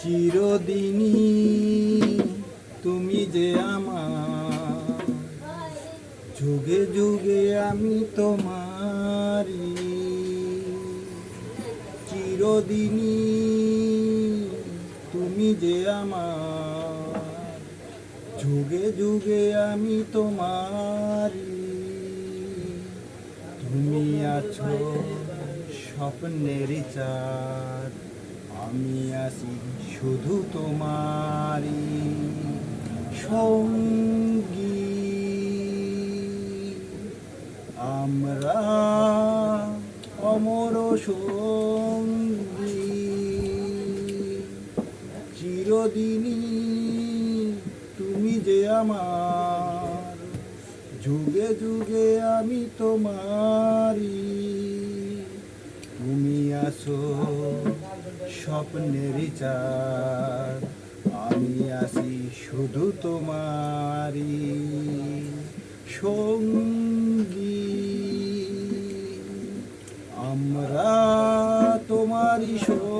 চিরদিনই তুমি যে আমার, যুগে যুগে আমি তোমারি। চিরদিনই তুমি যে আমার, যুগে যুগে আমি তোমারি। তুমি আছো স্বপ্নের চাঁদ, আমি আছি শুধু তোমারি সঙ্গী। আমরা অমর সঙ্গী, চিরদিনই তুমি যে আমার, যুগে যুগে আমি তোমারি। তুমি আছো স্বপ্নের চাঁদ, আমি আছি শুধু তোমারি সঙ্গী। আমরা তোমারি সঙ্গী।